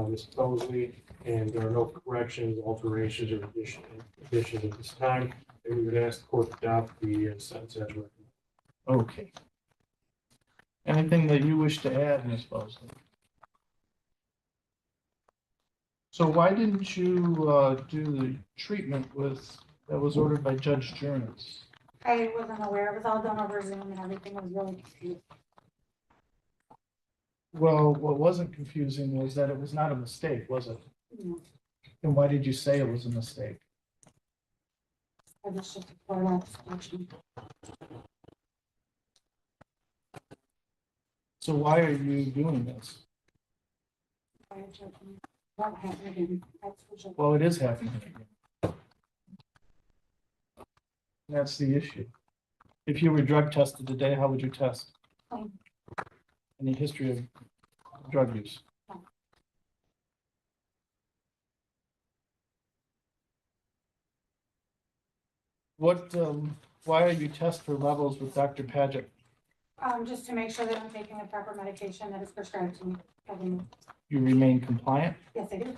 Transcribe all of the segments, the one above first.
Ms. Mosley, and there are no corrections, alterations, or additions at this time. And we would ask the court to adopt the sentence as recommended. Okay. Anything that you wish to add, Ms. Bosley? So why didn't you do the treatment that was ordered by Judge Jones? I wasn't aware. It was all done over Zoom and everything was really confused. Well, what wasn't confusing was that it was not a mistake, was it? No, And why did you say it was a mistake? I was just a part of the discussion. So why are you doing this? Prior judgment. What happened again? That's for sure. Well, it is happening again. That's the issue. If you were drug tested today, how would you test? Clean. Any history of drug use? No. What, why are you test for levels with Dr. Paget? Just to make sure that I'm taking the proper medication that is prescribed to me. You remain compliant? Yes, I do.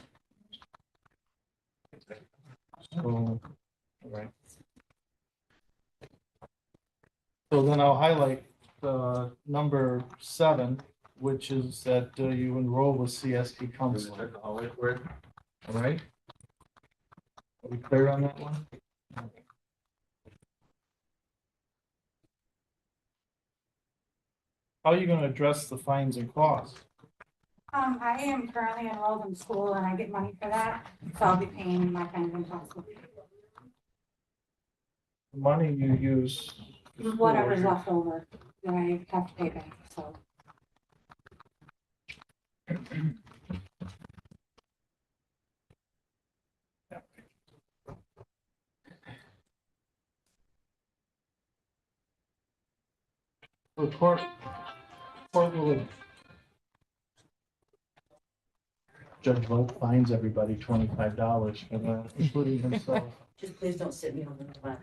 So, all right. So then I'll highlight number 7, which is that you enroll with CSP counseling. All right? Are we clear on that one? How are you going to address the fines and costs? I am currently enrolled in school and I get money for that, so I'll be paying my kind of impossible. The money you use. for school, Whatever's left over that I have to pay back, so. The court will. Judge Vogt fines everybody $25 for that, including himself. Just please don't sit me on the lap.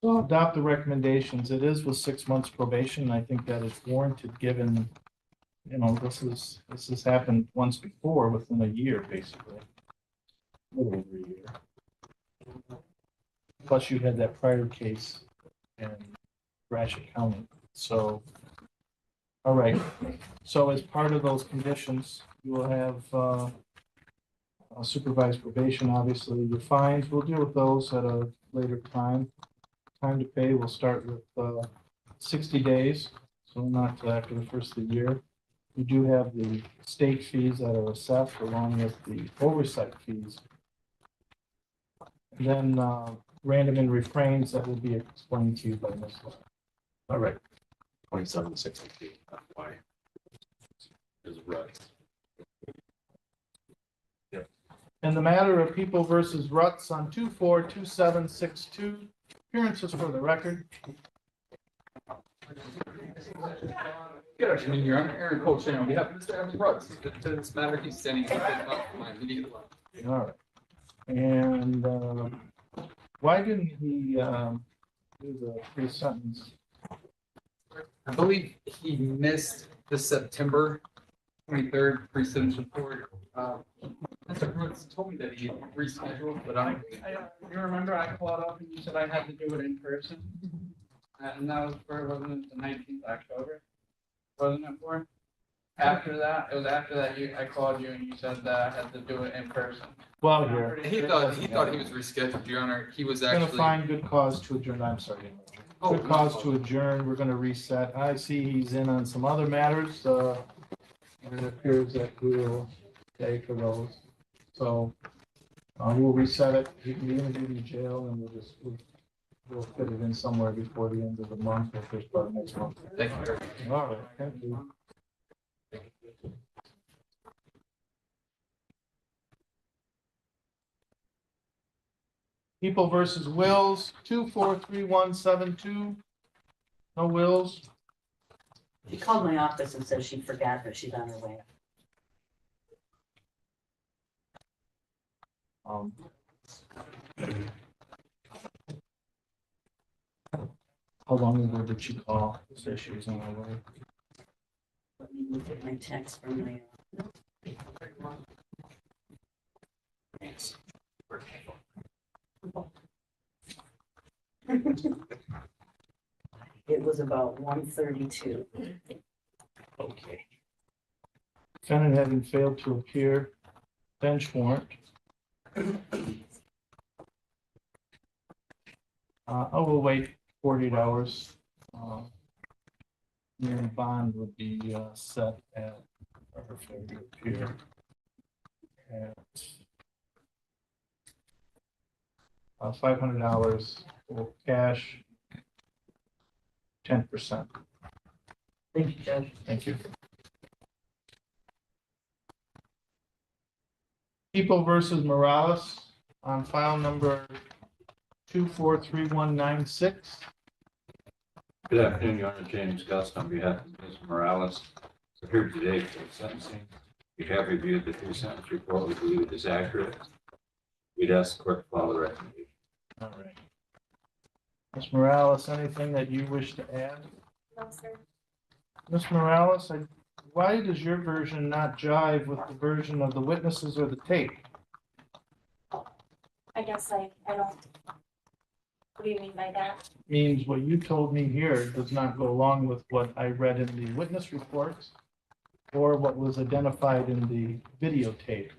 So adopt the recommendations. It is with 6 months probation. I think that is warranted, given, you know, this has happened once before within a year, basically. A little over a year. Plus you had that prior case in Gratiot County. So, all right. So as part of those conditions, you will have supervised probation, obviously. Your fines, we'll deal with those at a later time. Time to pay, we'll start with 60 days, so not till after the first of the year. We do have the state fees that are assessed along with the oversight fees. And then random and refrains that will be explained to you by Ms. Lynn. All right. 2760. Why? Is right. In the matter of People versus Rutz on 242762, appearances for the record. Good afternoon, Your Honor. Aaron Colchin on behalf of Mr. Evans Rutz. To this matter, he's standing up for my immediate left. All right. And why didn't he do the pre-sentence? I believe he missed the September 23rd pre-sentence report. Mr. Rutz told me that he rescheduled, but You remember I called up and you said I had to do it in person? And that was for, wasn't it the 19th October? Wasn't it for? After that, it was after that I called you and you said that I had to do it in person. Well, here. he thought he was rescheduled, Your Honor. He was We're gonna actually. find good cause to adjourn. I'm sorry. Good cause to adjourn. We're gonna reset. I see he's in on some other matters. It appears that we will stay for those. So we'll reset it. He can be interviewed in jail and we'll fit it in somewhere before the end of the month or first part of next month. Thank you very much. All right, thank you. People versus Wills, 243172. No Wills. She called my office and said she forgot that she's on her way. How long ago did she call? Say she was on her way. Let me look at my text from my. It was about 1:32. Okay. Defendant having failed to appear, bench warrant. I will wait 48 hours. Your bond would be set at, or failure to appear at $500 for cash, 10%. Thank you, Judge. Thank you. People versus Morales on file number 243196. Good afternoon, Your Honor. James Gust on behalf of Ms. Morales. We're here today for sentencing. We have reviewed the pre-sentence report. We believe it is accurate. We'd ask the court to follow the recommendation. All right. Ms. Morales, anything that you wish to add? No, sir. Ms. Morales, why does your version not jive with the version of the witnesses or the tape? I guess I don't. What do you mean by that? Means what you told me here does not go along with what I read in the witness reports or what was identified in the videotape.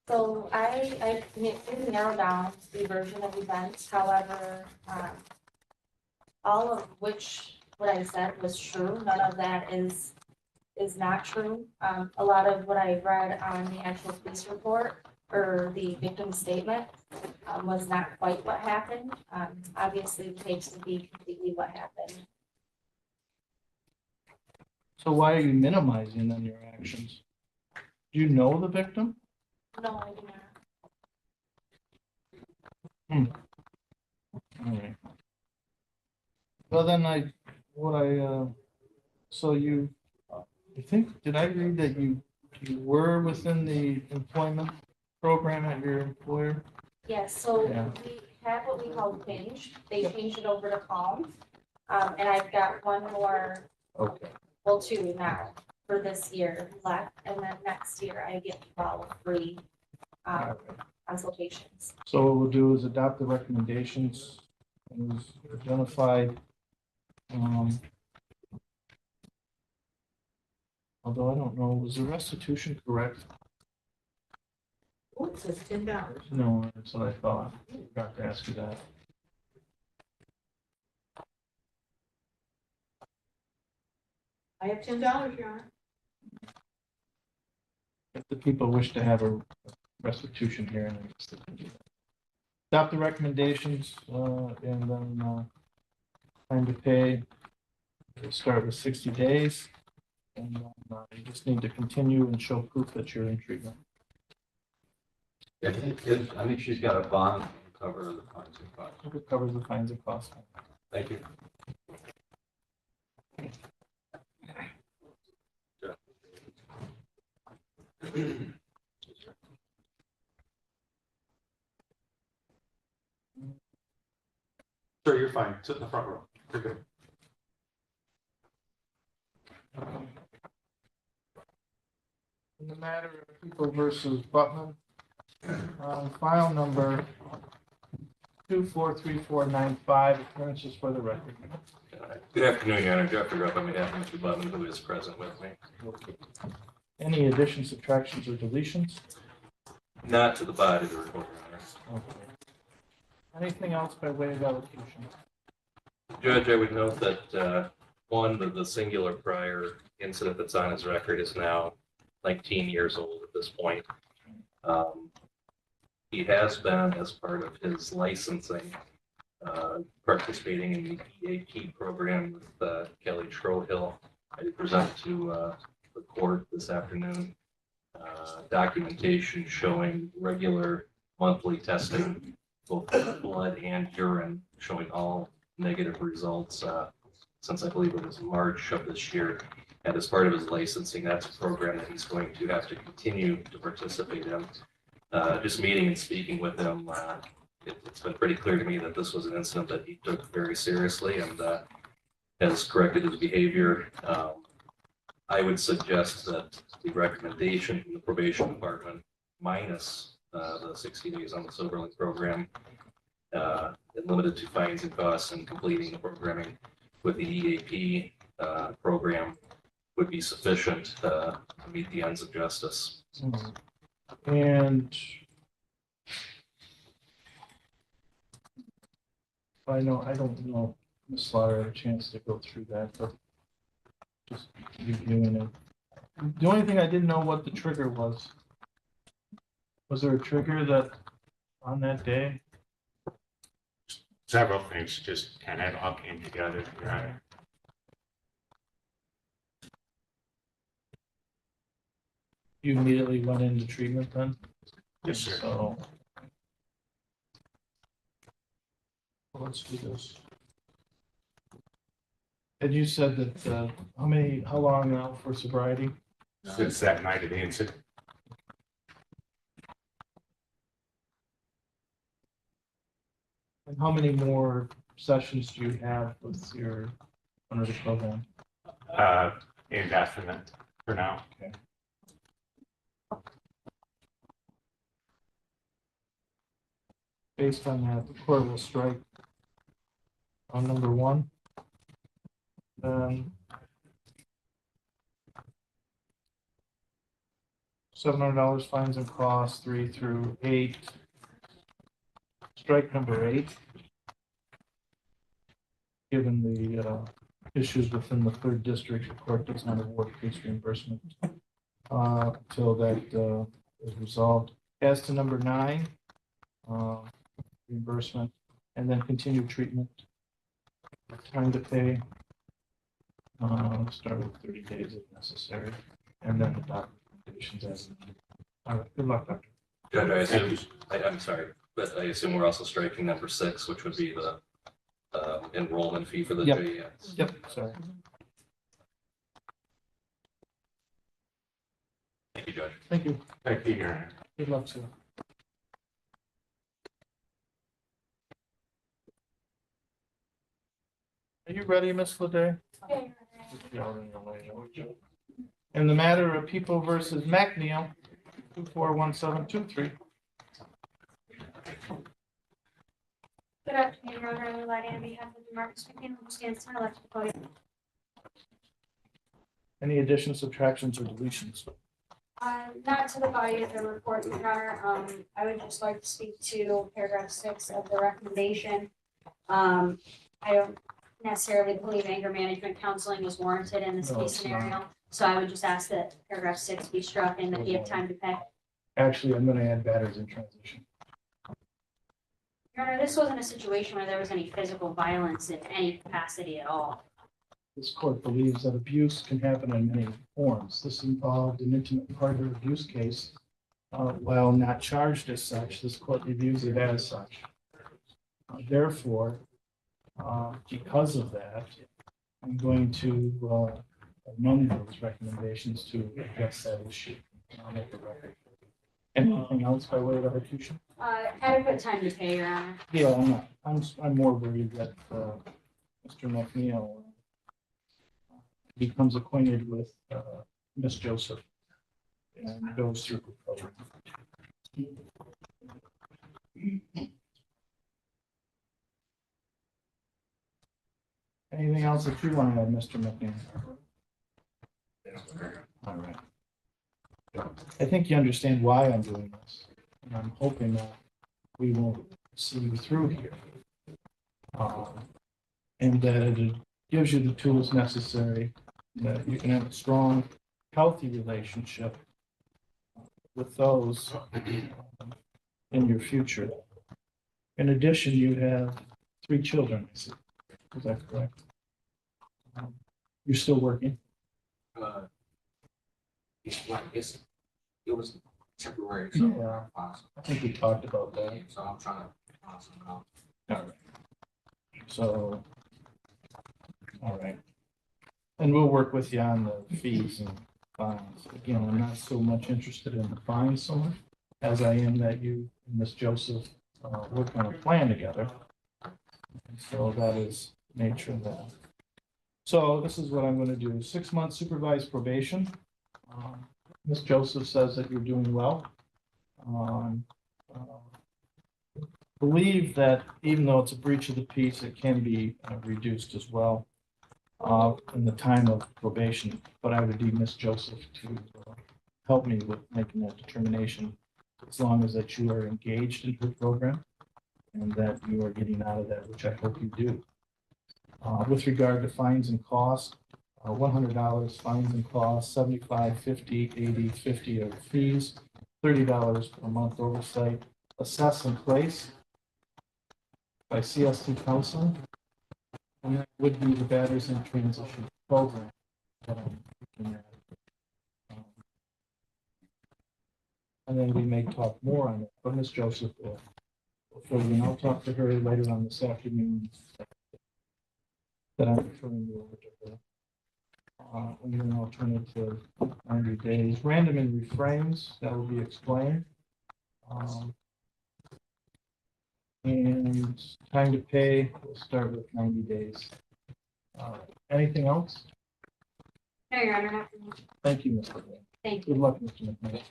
So I did narrow down the version of events, however, all of which what I said was true, none of that is not true. A lot of what I read on the actual police report or the victim statement was not quite what happened. Obviously, it takes to be completely what happened. So why are you minimizing then your actions? Do you know the victim? No, I do not. All right. Well, then so you, I think, did I read that you were within the employment program at your employer? Yes, so Yeah. we have what we call Hinge. They changed it over to Calm. And I've got one more, Okay. well, two now for this year left. And then next year I get 12 free consultations. So what we'll do is adopt the recommendations and was identified. Although I don't know, was the restitution correct? Oh, it says $10. No, that's what I thought. Forgot to ask you that. I have $10, Your Honor. If the people wish to have a restitution hearing, I guess they can do that. Adopt the recommendations, and then, time to pay. We'll start with 60 days. And you just need to continue and show proof that you're in treatment. I think she's got a bond to cover the fines and costs. It covers the fines and costs. Thank you. Sir, you're fine. Sit in the front row. You're good. In the matter of People versus Butman, file number 243495, appearances for the record. Good afternoon, Your Honor. Jeffrey Rupp on behalf of Mr. Button, who is present with me. Any additions, subtractions, or deletions? Not to the body of the report, Your Honor. Okay. Anything else by way of allocution? Judge, I would note that the singular prior incident that's on his record is now 19 years old at this point. He has been, as part of his licensing, participating in the EAP program with Kelly Trohill. I present to the court this afternoon documentation showing regular monthly testing, both blood and urine, showing all negative results since I believe it was March of this year. And as part of his licensing, that's a program that he's going to have to continue to participate in. Just meeting and speaking with him it's been pretty clear to me that this was an incident that he took very seriously and has corrected his behavior. I would suggest that the recommendation from the probation department minus the 60 days on the SoberLink program, and limited to fines and costs and completing the programming with the EAP program would be sufficient to meet the ends of justice. And I don't know, Ms. Slaughter had a chance to go through that, but just reviewing it. The only thing I didn't know what the trigger was. Was there a trigger that on that day? Several things just kind of all came together, Your Honor. You immediately went into treatment then? Yes, sir. So. Let's do this. And you said that, how long now for sobriety? Since that night of the incident, And how many more sessions do you have with your, under the program? indefinite for now. Based on that, the court will strike on number 1. $700 fines and costs, 3 through 8. Strike number 8. Given the issues within the 3rd district, the court does not award case reimbursement until that is resolved. As to number 9, reimbursement, and then continued treatment. Time to pay. Start with 30 days if necessary, and then the documentations as needed. All right, good luck, doctor. Judge, I'm sorry, but I assume we're also striking number 6, which would be the enrollment fee for the Yep. JES. Yep, sorry. Thank you, Judge. Thank you. Thank you, Your Honor. Good luck, sir. Are you ready, Ms. Leday? In the matter of People versus McNeil, 241723. Good afternoon, Your Honor. I'm Lady on behalf of Marcus McNeil, who stands to my left. Any additions, subtractions, or deletions? Not to the body of the report, Your Honor. I would just like to speak to paragraph 6 of the recommendation. I don't necessarily believe anger management counseling is warranted in this No, case it's not. scenario. So I would just ask that paragraph 6 be struck and that he have time to pay. Actually, I'm gonna add batteries in transition. Your Honor, this wasn't a situation where there was any physical violence in any capacity at all. This court believes that abuse can happen in many forms. This involved an intimate partner abuse case. While not charged as such, this court reviews it as such. Therefore, because of that, I'm going to amend those recommendations to address that issue. I'll make the record. Anything else by way of elocution? Adequate time to pay, Your Honor. Yeah, I'm not. I'm more worried that Mr. McNeil becomes acquainted with Miss Joseph and goes through the program. Anything else that you want to add, Mr. McNeil? All right. I think you understand why I'm doing this, and I'm hoping that we will see you through here. And that it gives you the tools necessary, that you can have a strong, healthy relationship with those in your future. In addition, you have 3 children, is that correct? You're still working? It was temporary, Yeah, I think we talked about that. so I'm trying to. All right. So, all right. And we'll work with you on the fees and fines. Again, I'm not so much interested in the fines so much as I am that you, Miss Joseph, work on a plan together. And so that is the nature of that. So this is what I'm going to do, 6 months supervised probation. Ms. Joseph says that you're doing well. Um, Believe that even though it's a breach of the peace, it can be reduced as well in the time of probation. But I would need Ms. Joseph to help me with making that determination, as long as that you are engaged in her program and that you are getting out of that, which I hope you do. With regard to fines and costs, $100 fines and costs, $75, $50, $80, $50 of fees, $30 per month oversight, assess and place by CST counseling, and that would be the Batters in Transition program that I'm looking at. And then we may talk more on it, but Ms. Joseph will fill you in. I'll talk to her later on this afternoon. That I'm referring you over to her. And then I'll turn it to 90 days. Random and refrains, that will be explained. And time to pay, we'll start with 90 days. Anything else? No, Your Honor, not for me. Thank you, Mr. Lynn. Thank you. Good luck, Mr. McMahon.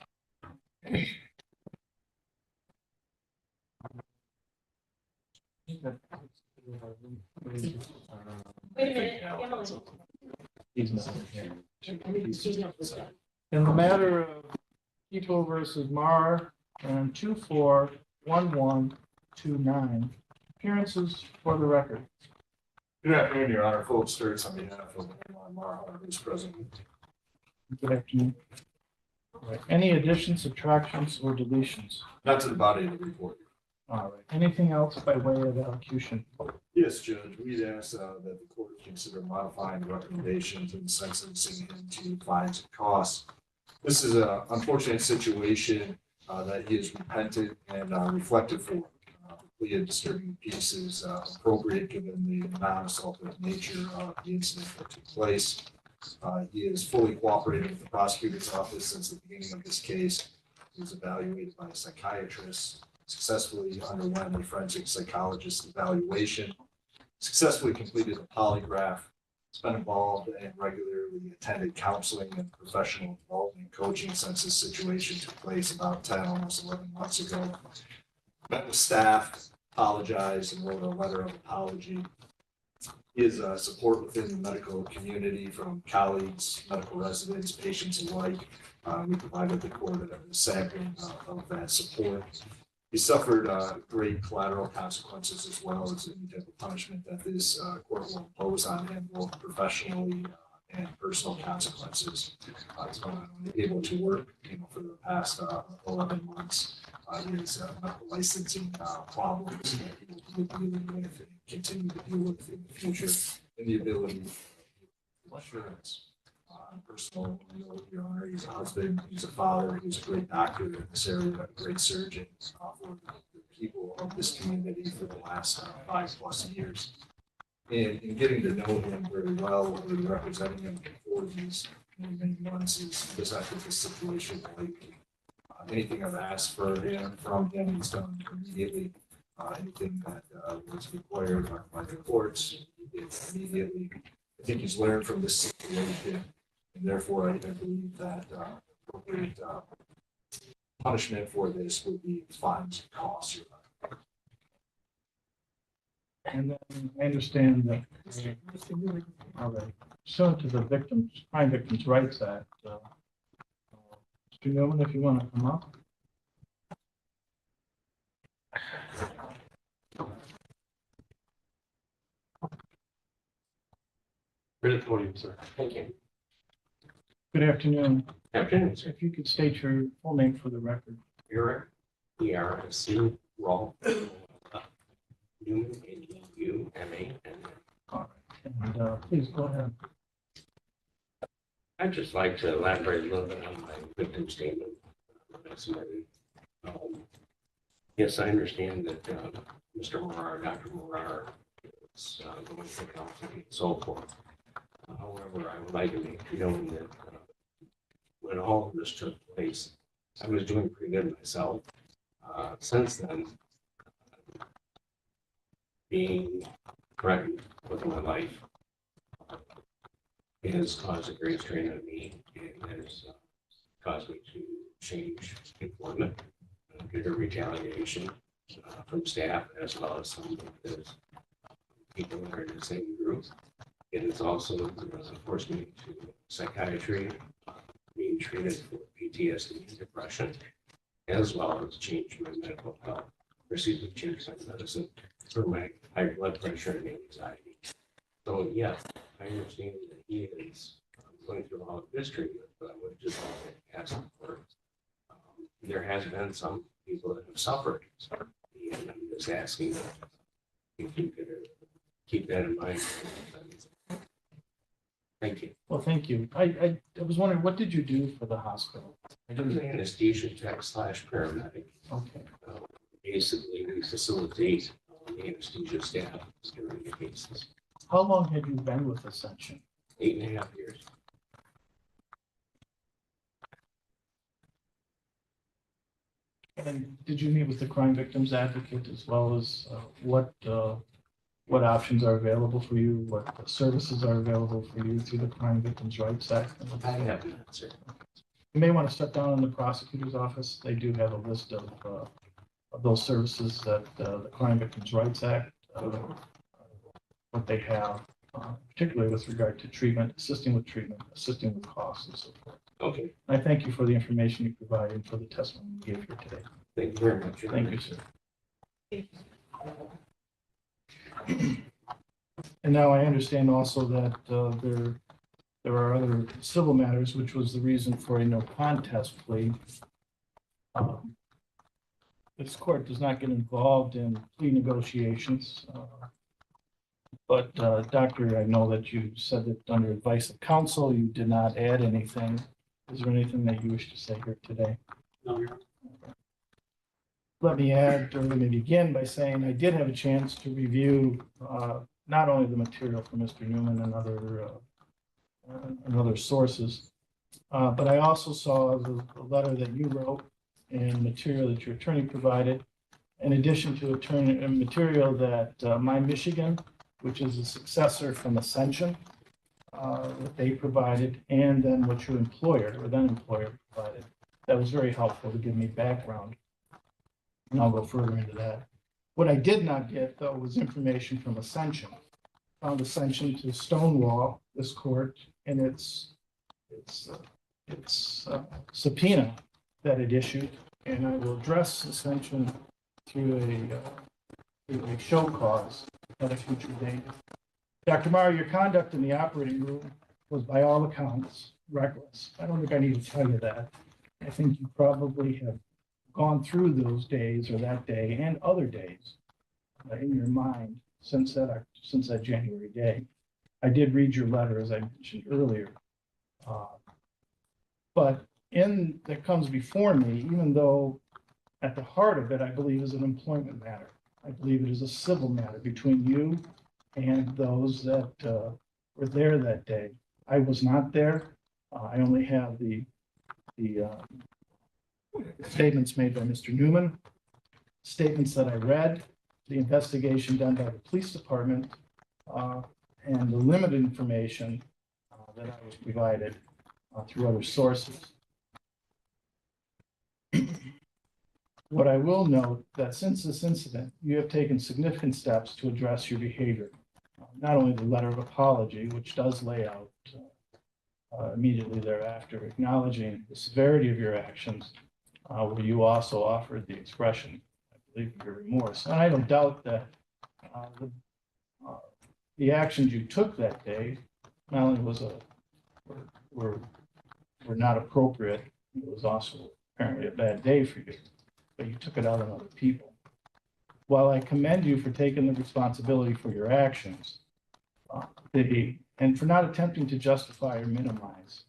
Wait a minute, Emily. He's not here. In the matter of Tito versus Marr and 241129, appearances for the record. Good afternoon, Your Honor. Philip Sturts on behalf of Marr, Vice President. Good afternoon. All right. Any additions, subtractions, or deletions? Not to the body of the report. All right. Anything else by way of elocution? Yes, Judge, we'd ask that the court consider modifying the recommendations and sentencing him to fines and costs. This is an unfortunate situation that he has repented and reflected for. The plea of disturbing peace is appropriate given the non-assaultive nature of the incident that took place. He has fully cooperated with the prosecutor's office since the beginning of this case. He was evaluated by a psychiatrist, successfully underwent a forensic psychologist evaluation, successfully completed a polygraph, has been involved and regularly attended counseling and professional development coaching since this situation took place about 10, almost 11 months ago. Met with staff, apologized, and wrote a letter of apology. His support within the medical community from colleagues, medical residents, patients alike. We provided the court a sampling of that support. He suffered great collateral consequences as well as any type of punishment that this court will impose on him, both professionally and personal consequences. He's been able to work, for the past 11 months. He has medical licensing problems that he will be dealing with and continue to deal with in the future, and the ability to insurance. Personal, Your Honor, he's a husband, he's a father, he's a great doctor in this area, a great surgeon for the people of this community for the last 5+ years. And in getting to know him very well, really representing him for these many months, is presented this situation lately. Anything I've asked for him, from him, he's done immediately. Anything that was required by the courts, he did immediately. I think he's learned from this situation. And therefore, I believe that appropriate punishment for this would be fines and costs. And then I understand that, all right, so to the Crime Victims' Rights Act, Mr. Newman, if you want to come up. Ready to podium, sir. Thank you. Good afternoon. Afternoon, sir. If you could state your full name for the record. Eric, ERC, Raw, Newman, AUMAN. All right. And please go ahead. I'd just like to elaborate a little bit on my victim statement. Yes, I understand that Mr. Morar, Dr. Morar is going to counseling and so forth. However, I would like to make known that when all of this took place, I was doing pretty good myself. Since then, being threatened with my life. It has caused a great strain on me and has caused me to change employment due to retaliation from staff as well as some of those people that are in the same group. It has also forced me to psychiatry, being treated for PTSD and depression, as well as change my medical health, receiving change my medicine for my high blood pressure and anxiety. So yes, I understand that he is going through all of this treatment, but I would just like to ask for, there has been some people that have suffered. And I'm just asking if you could keep that in mind. Thank you. Well, thank you. I was wondering, what did you do for the hospital? I was an anesthesia tech / paramedic. Okay. Basically, we facilitate the anesthesia staff during the cases. How long had you been with Ascension? 8.5 years. And did you meet with the crime victims advocate as well as what options are available for you? What services are available for you through the Crime Victims' Rights Act? I have an answer. You may want to step down in the prosecutor's office. They do have a list of those services that the Crime Victims' Rights Act, what they have, particularly with regard to treatment, assisting with costs and so forth. Okay. I thank you for the information you provided and for the testimony you gave here today. Thank you very much. Thank you, sir. And now I understand also that there are other civil matters, which was the reason for a no contest plea. This court does not get involved in plea negotiations. But Doctor, I know that you said that under advice of counsel, you did not add anything. Is there anything that you wish to say here today? No, Your Honor. Let me add, or let me begin by saying I did have a chance to review not only the material from Mr. Newman and other sources, but I also saw the letter that you wrote and material that your attorney provided, in addition to material that My Michigan, which is a successor from Ascension, what they provided, and then what your employer or then employer provided. That was very helpful to give me background. And I'll go further into that. What I did not get, though, was information from Ascension. Found Ascension to stonewall this court and its subpoena that it issued, and I will address Ascension through a show cause at a future date. Dr. Morrow, your conduct in the operating room was by all accounts reckless. I don't think I need to tell you that. I think you probably have gone through those days or that day and other days in your mind since that January day. I did read your letter, as I mentioned earlier. But that comes before me, even though at the heart of it, I believe is an employment matter. I believe it is a civil matter between you and those that were there that day. I was not there. I only have the statements made by Mr. Newman, statements that I read, the investigation done by the police department, and the limited information that I was provided through other sources. What I will note that since this incident, you have taken significant steps to address your behavior. Not only the letter of apology, which does lay out immediately thereafter, acknowledging the severity of your actions, where you also offered the expression, I believe, of your remorse. And I don't doubt that the actions you took that day not only were not appropriate, it was also apparently a bad day for you, but you took it out on other people. While I commend you for taking the responsibility for your actions, and for not attempting to justify or minimize,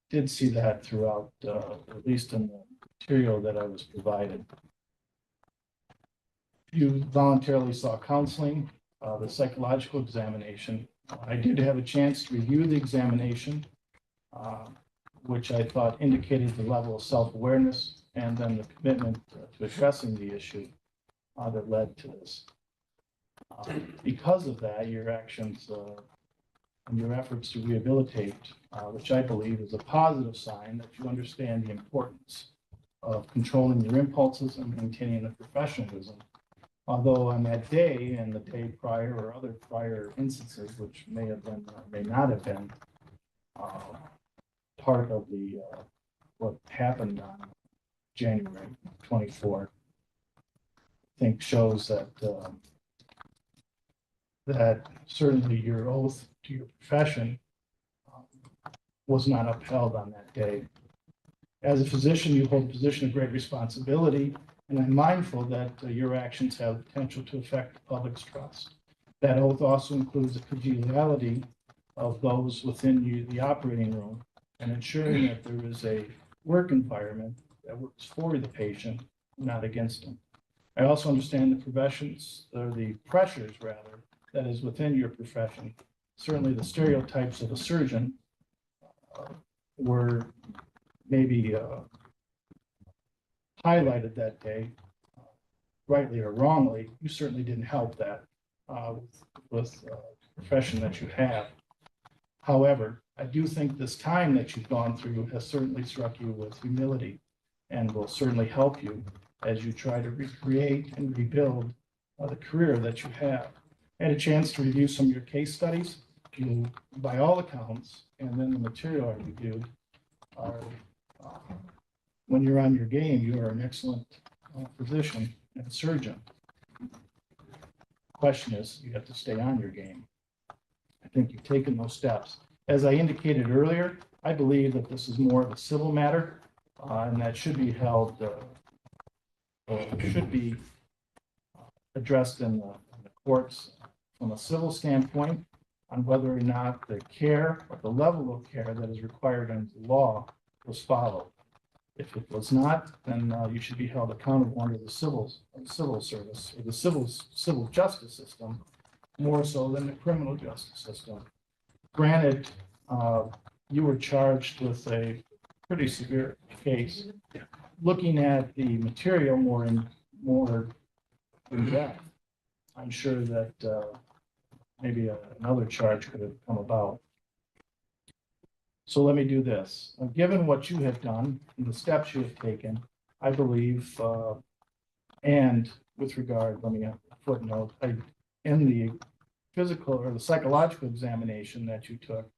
did see that throughout, at least in the material that I was provided. You voluntarily saw counseling, the psychological examination. I did have a chance to review the examination, which I thought indicated the level of self-awareness and then the commitment to addressing the issue. that led to this. Because of that, your actions and your efforts to rehabilitate, which I believe is a positive sign that you understand the importance of controlling your impulses and maintaining a professionalism. Although on that day and the day prior or other prior instances, which may have been or may not have been part of the what happened on January 24th, I think shows that that certainly your oath to your profession was not upheld on that day. As a physician, you hold a position of great responsibility, and I'm mindful that your actions have the potential to affect the public's trust. That oath also includes the collegiality of those within you, the operating room, and ensuring that there is a work environment that works for the patient, not against them. I also understand the professions, or the pressures rather, that is within your profession. Certainly the stereotypes of a surgeon were maybe highlighted that day, rightly or wrongly. You certainly didn't help that with the profession that you have. However, I do think this time that you've gone through has certainly struck you with humility and will certainly help you as you try to recreate and rebuild the career that you have. I had a chance to review some of your case studies. You, by all accounts, and then the material I reviewed are, when you're on your game, you are an excellent physician and surgeon. Question is, you have to stay on your game. I think you've taken those steps. As I indicated earlier, I believe that this is more of a civil matter, and that should be held, should be addressed in the courts from a civil standpoint on whether or not the care or the level of care that is required under the law was followed. If it was not, then you should be held accountable under the civil service or the civil justice system, more so than the criminal justice system. Granted, you were charged with a pretty severe case. Looking at the material more in depth, I'm sure that maybe another charge could have come about. So let me do this. Given what you have done and the steps you have taken, I believe, and with regard, let me footnote, in the physical or the psychological examination that you took,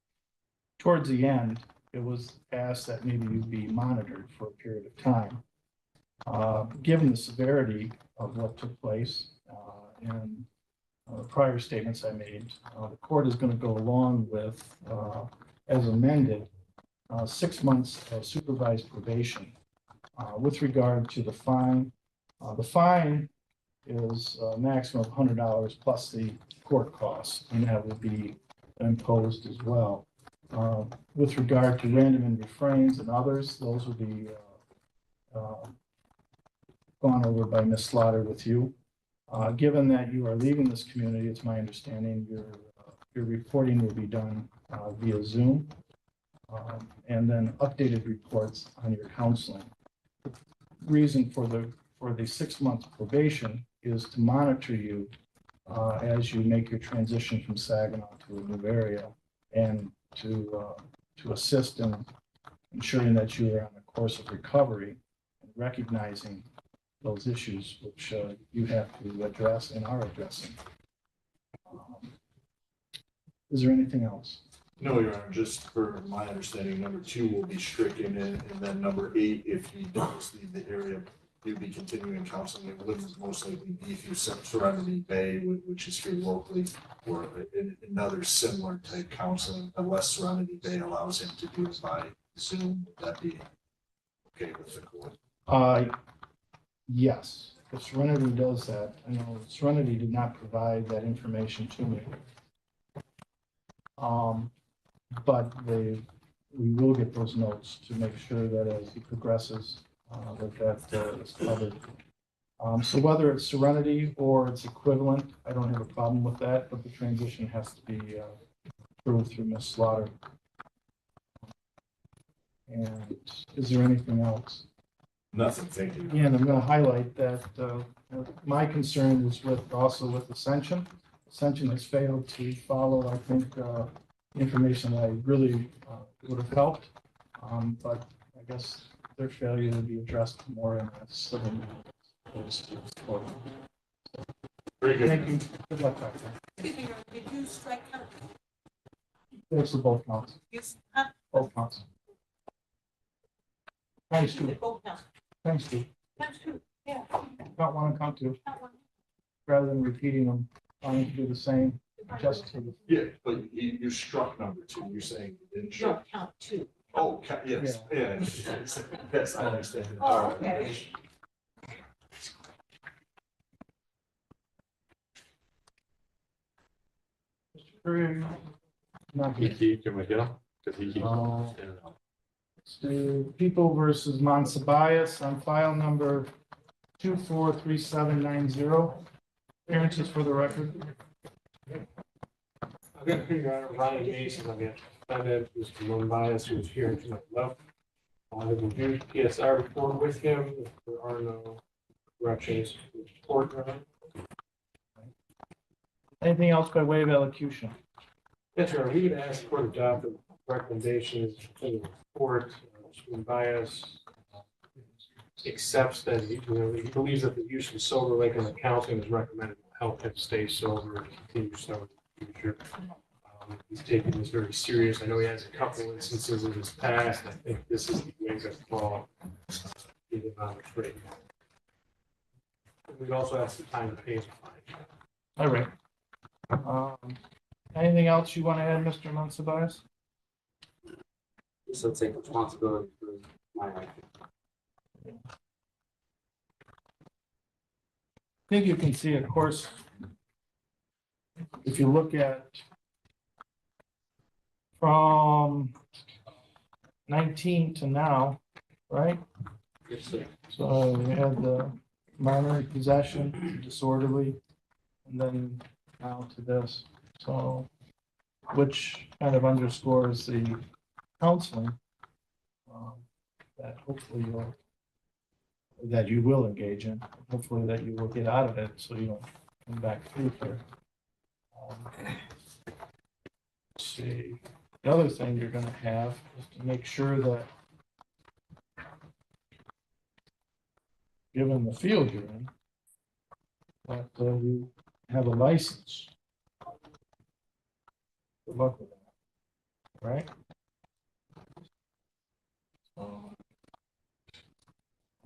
towards the end, it was asked that maybe you be monitored for a period of time. Given the severity of what took place and prior statements I made, the court is going to go along with, as amended, 6 months of supervised probation. With regard to the fine is a maximum of $100 plus the court costs, and that will be imposed as well. With regard to random and refrains and others, those will be gone over by Ms. Slaughter with you. Given that you are leaving this community, it's my understanding your reporting will be done via Zoom, and then updated reports on your counseling. The reason for the 6 months probation is to monitor you as you make your transition from Saginaw to a new area, and to assist in ensuring that you are on a course of recovery and recognizing those issues which you have to address and are addressing. Is there anything else? No, Your Honor, just for my understanding, number 2 will be stricken, and then number 8, if he does leave the area, he'll be continuing counseling. It would most likely be through Serenity Bay, which is here locally, or another similar type counseling, unless Serenity Bay allows him to do it by Zoom. Would that be okay with the court? Yes, if Serenity does that. I know Serenity did not provide that information to me. But we will get those notes to make sure that as he progresses, that is covered. So whether it's Serenity or its equivalent, I don't have a problem with that, but the transition has to be approved through Ms. Slaughter. And is there anything else? Nothing, thank you. Again, I'm gonna highlight that, my concern is also with Ascension. Ascension has failed to follow, I think, information that I really, would have helped. But I guess their failure to be addressed more in a civil. Very good. Thank you. Good luck back there. Did you strike out? Thanks for both counts. Both counts. Thanks, Stu. Thanks, Stu. Count one and count two. Rather than repeating them, trying to do the same, just to the. Yeah, but you struck number two. You're saying you didn't No, strike. count two. Oh, yes, yeah. Yes, I understand. Oh, All right. okay. Not here. Can we get him? Because he keeps. Oh. To People versus Monsibius on file number 243790. Appearances for the record. I've got Your Honor, Ryan Mason, I've got defendant, Mr. Monbias, who's here to my left. I have reviewed PSR report with him. If there are no corrections, report. Your Honor. Anything else by way of elocution? Yes, Your Honor, we would ask for adopt the recommendations in the report. Mr. Monbias accepts that he believes that the use of Silver Lake in accounting is recommended will help him stay sober and continue sober in the future. He's taking this very serious. I know he has a couple instances in his past. I think this is the wake-up call. Get him out of straight. We'd also ask the time to pay his fine. All right. Anything else you want to add, Mr. Monsibius? So take responsibility for my action. I think you can see, of course, if you look at from 19 to now, right? Yes, sir. So we had the minor possession, disorderly, and then now to this. So, which kind of underscores the counseling that hopefully you will engage in, hopefully that you will get out of it so you don't come back through here. Let's see, the other thing you're gonna have is to make sure that given the field you're in, that you have a license. Good luck with that, right?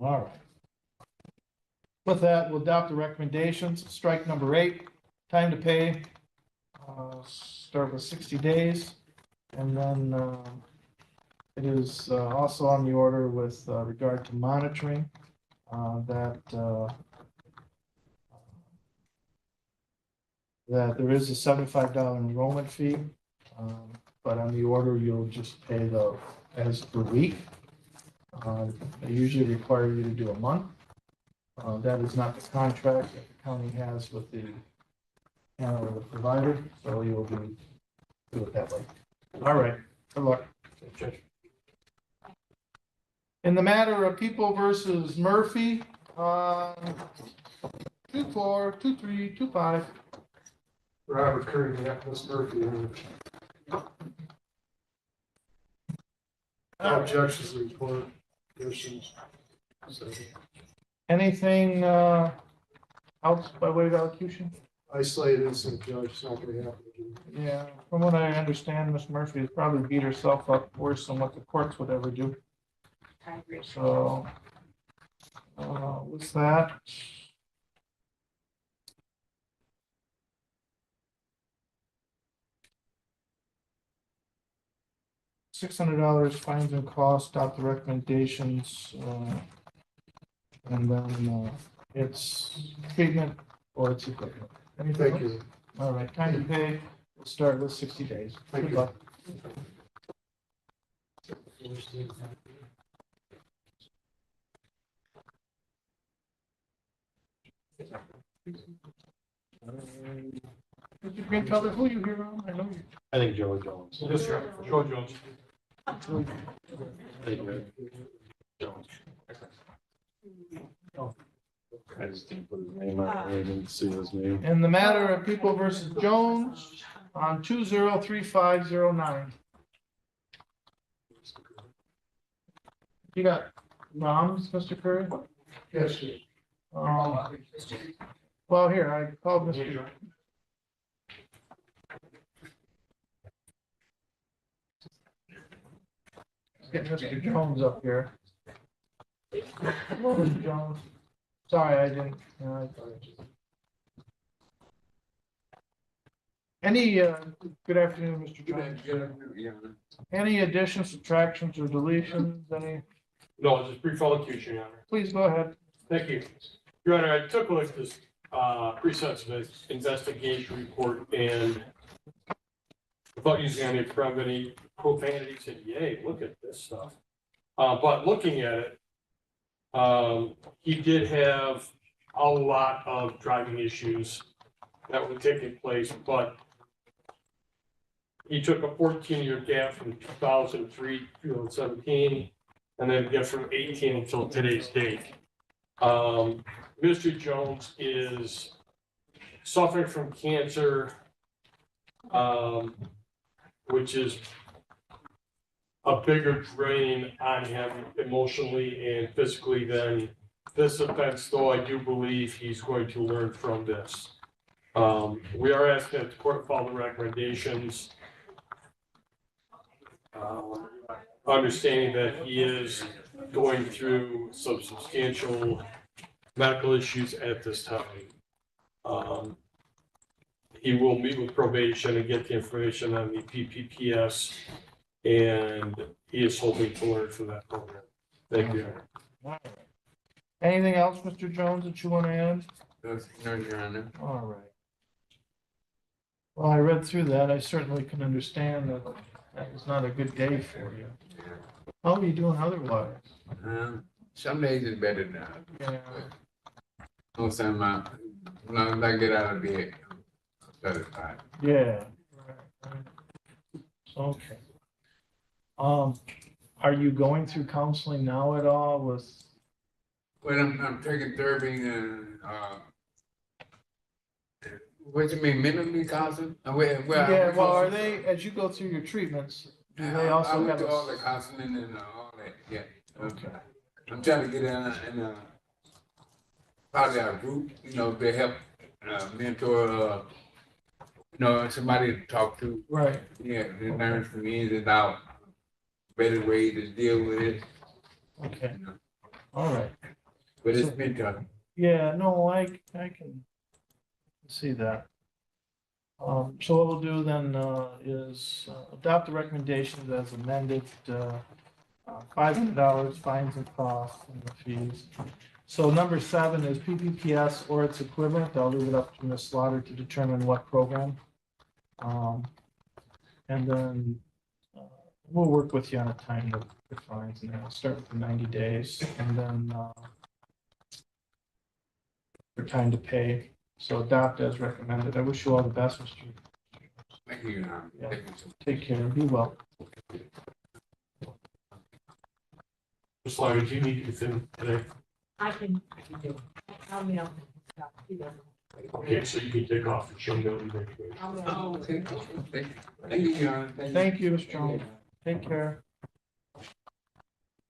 All right. With that, we'll adopt the recommendations. Strike number 8, time to pay. Start with 60 days. And then it is also on the order with regard to monitoring that there is a $75 enrollment fee. But on the order, you'll just pay as per week. They usually require you to do a month. That is not the contract that the county has with the provider, so you'll do it that way. All right, good luck. In the matter of People versus Murphy, 242325. Robert Curry, Nicholas Murphy. No objections to the report. Questions? Anything else by way of elocution? Isolated incident, Judge, it's not going to happen again. Yeah, from what I understand, Miss Murphy has probably beat herself up worse than what the courts would ever do. I agree. So, with that. $600 fines and costs, adopt the recommendations, and then it's treatment or it's equipment. Anything Thank else? you. All right, time to pay, we'll start with 60 days. Thank Good you. luck. Mr. Green Color, who you here on? I know you. I think Joey Jones. Yes, sir. Joe Jones. Thank you. Jones. I just didn't put his name on it, I didn't see his name. In the matter of People versus Jones on 203509. You got Roms, Mr. Curry? Yes, sir. Well, here, I called Mr. Get Mr. Jones up here. Hello, Mr. Jones. Sorry, I didn't. Any, good afternoon, Mr. Jones. Any additions, subtractions, or deletions? Any? No, just brief elocution, Your Honor. Please go ahead. Thank you. Your Honor, I took a look at this pre-sentence investigation report and without using any profanity, said, yay, look at this stuff. But looking at it, he did have a lot of driving issues that were taking place, but he took a 14-year gap from 2003 to 2017, and then again from 18 until today's date. Mr. Jones is suffering from cancer, which is a bigger drain on him emotionally and physically than this offense, though I do believe he's going to learn from this. We are asking that the court follow the recommendations, understanding that he is going through some substantial medical issues at this time. He will meet with probation and get the information on the PPPS, and he is hoping to learn from that program. Thank you. All right. Anything else, Mr. Jones, that you want to add? No, Your Honor. All right. Well, I read through that. I certainly can understand that that was not a good day for you. How are you doing otherwise? Some days is better than others. Yeah. Most of them, when I get out of bed, I'm satisfied. Yeah. Right. Okay. Are you going through counseling now at all with? Well, I'm taking therapy and, what you mean, mentally counseling? Yeah, well, are they, as you go through your treatments, do they also I went have to all the a? counseling and all that, yeah. Okay. I'm trying to get in probably a group, to help, mentor, somebody to talk to. Right. Yeah, they learn from me and out, better way to deal with it. Okay. All right. But it's been tough. Yeah, no, I can see that. So what we'll do then is adopt the recommendations as amended, $500 fines and costs and the fees. So number 7 is PPPS or its equivalent. I'll leave it up to Ms. Slaughter to determine what program. And then we'll work with you on a time to fines, and then I'll start with the 90 days and then for time to pay. So adopt as recommended. I wish you all the best, Mr. Thank you, Yeah. Thank you so much. Take care. Be well. Ms. Slaughter, do you need anything today? I can, I'll mail. Okay, so you can take off and show me what you make. Oh, okay. Thank you, John. Thank you, Mr. Jones. Take care.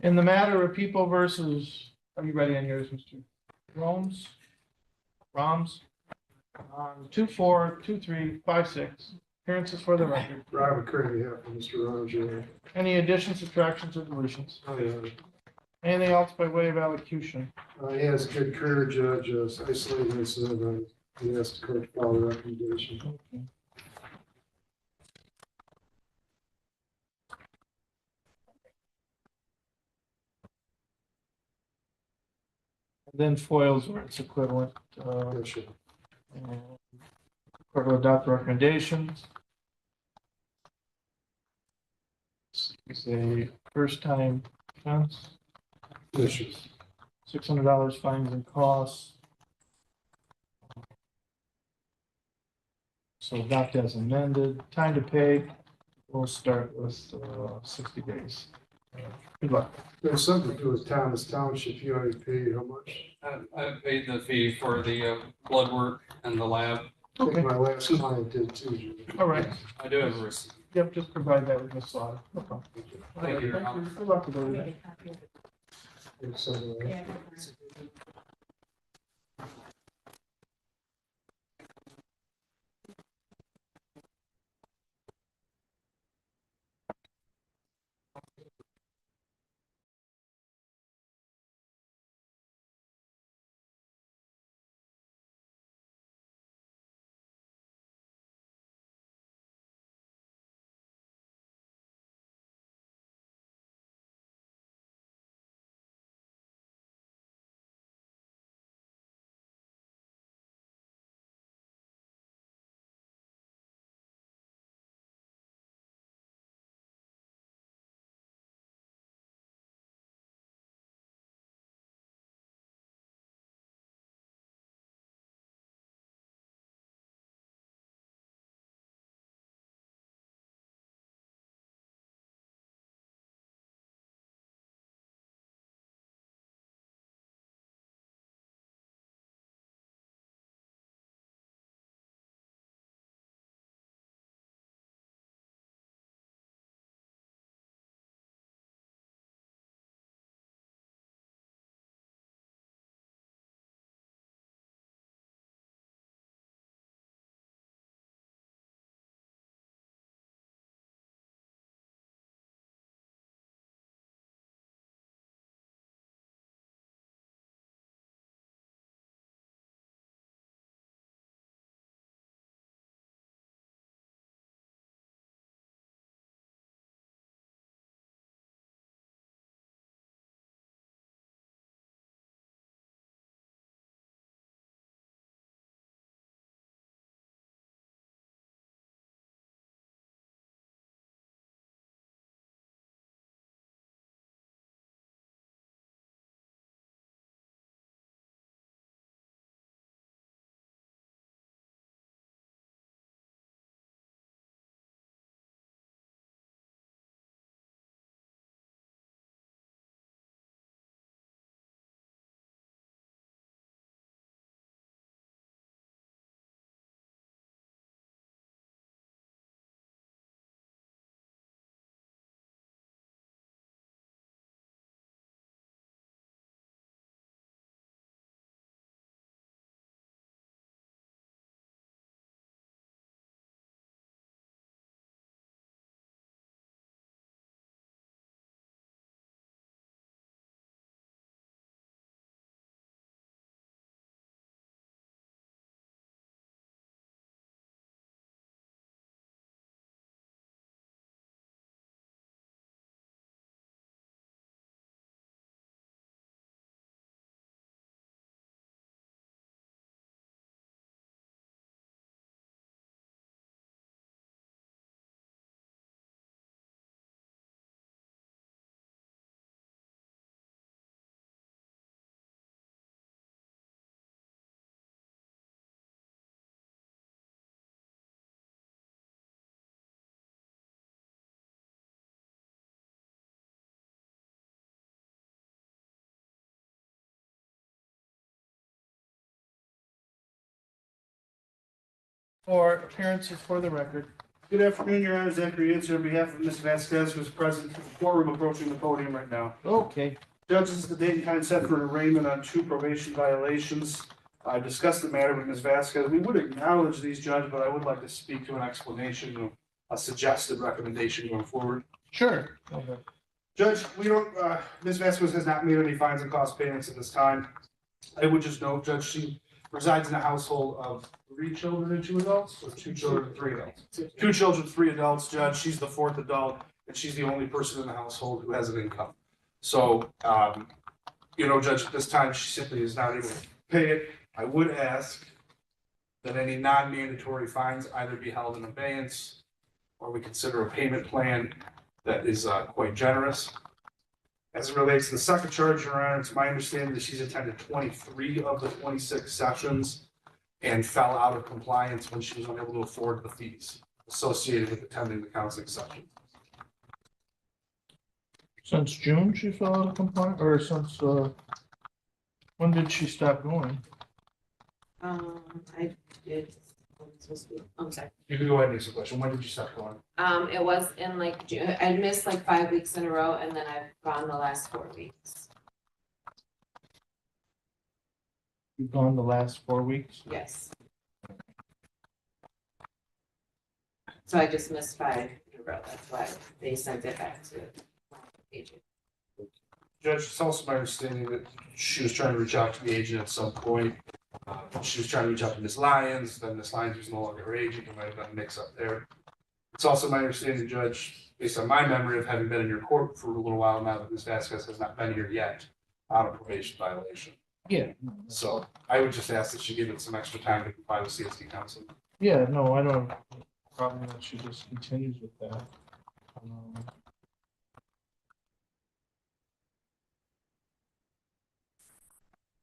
In the matter of People versus, are you ready on yours, Mr. Roms? 242356. Appearances for the record. Robert Curry, yeah, from Mr. Roger. Any additions, subtractions, or deletions? Oh, yeah. Anything else by way of allocution? He has good courage, Judge, isolating himself, he has to court follow the recommendation. Okay. Then foils or its equivalent. Yeah, sure. Court will adopt recommendations. It's a first time offense. Issues. $600 fines and costs. So adopt as amended. Time to pay. We'll start with 60 days. Good luck. There's something to do with Thomas Township, you already paid how much? I paid the fee for the blood work and the lab. I think Okay, my last client did too. all right. I do have a receipt. Yep, just provide that with Ms. Slaughter. No problem. Thank you. Good luck with everything. For appearances for the record. Good afternoon, Your Honor. Zachary Answer on behalf of Ms. Vasquez, who's present in the courtroom approaching the podium right now. Okay, Judges, the date and time set for arraignment on 2 probation violations. I discussed the matter with Ms. Vasquez. We would acknowledge these, Judge, but I would like to speak to an explanation of a suggested recommendation going forward. sure. Okay. Judge, we don't, Ms. Vasquez has not made any fines and cost payments at this time. I would just note, Judge, she resides in a household of 3 children and 2 adults, or 2 children and 3 adults? 2 children, 3 adults, Judge. She's the 4th adult, and she's the only person in the household who has an income. So, Judge, at this time, she simply is not able to pay it. I would ask that any non-mandatory fines either be held in abeyance, or we consider a payment plan that is quite generous. As it relates to the second charge, Your Honor, it's my understanding that she's attended 23 of the 26 sessions and fell out of compliance when she was unable to afford the fees associated with attending the counseling session. Since June, she filled out a complaint, or since, when did she stop going? I did, I'm sorry. You can go ahead and answer the question. When did you stop going? It was in like June, I missed like 5 weeks in a row and then I've gone the last 4 weeks. You've gone the last 4 weeks? Yes. So I just missed 5 in a row. That's why they sent it back to my agent. Judge, it's also my understanding that she was trying to reach out to the agent at some point. She was trying to reach out to Ms. Lyons, then Ms. Lyons was no longer her agent, there might have been a mix up there. It's also my understanding, Judge, based on my memory of having been in your court for a little while now, that Ms. Vasquez has not been here yet on a probation violation. Yeah. So I would just ask that she give it some extra time to comply with CSD counsel. Yeah, no, I don't have a problem that she just continues with that.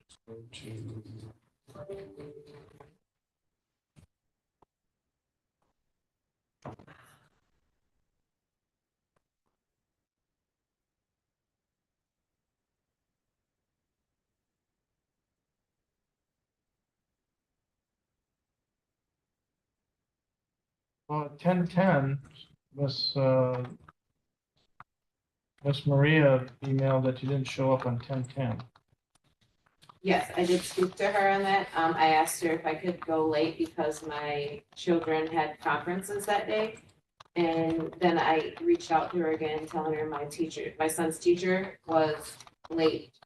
Let's go to. Well, 10:10, Miss Maria emailed that you didn't show up on 10:10. Yes, I did speak to her on that. I asked her if I could go late because my children had conferences that day. And then I reached out to her again, telling her my son's teacher was late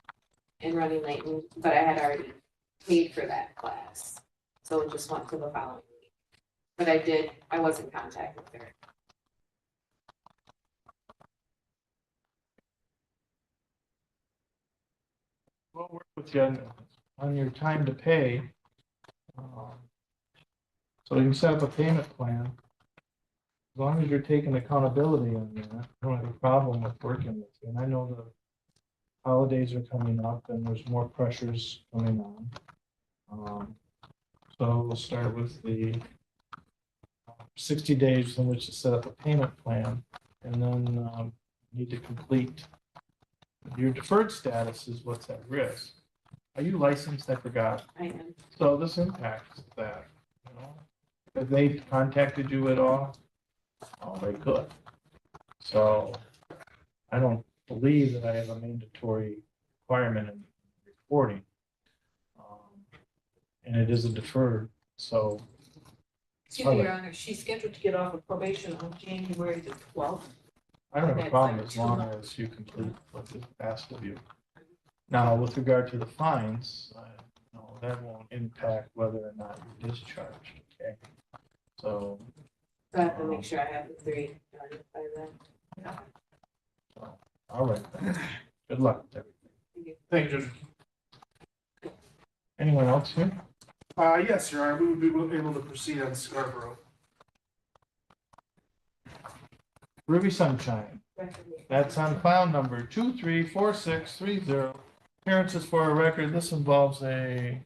and running late, but I had already paid for that class. So it just went to the following week. But I was in contact with her. We'll work with you on your time to pay. So you can set up a payment plan. As long as you're taking accountability on that, I don't have a problem with working with you. And I know the holidays are coming up and there's more pressures coming on. So we'll start with the 60 days in which to set up a payment plan, and then need to complete your deferred status is what's at risk. Are you licensed? I forgot. I am. So this impacts that, you know? Have they contacted you at all? Oh, they could. So I don't believe that I have a mandatory requirement in reporting. And it is a deferred, so. Excuse me, Your Honor, she's scheduled to get off of probation on January the 12th. I don't have a That's problem like as 2 long months. as you complete what is asked of you. Now, with regard to the fines, no, that won't impact whether or not you're discharged, okay? So. So I have to make sure I have the 3 done by then. So, all right, then. Good luck with everything. Thank you, Judge. Anyone else here? Yes, Your Honor, we would be able to proceed on Scarborough. Ruby Sunshine. That's on file number 234630. Appearances for a record. This involves a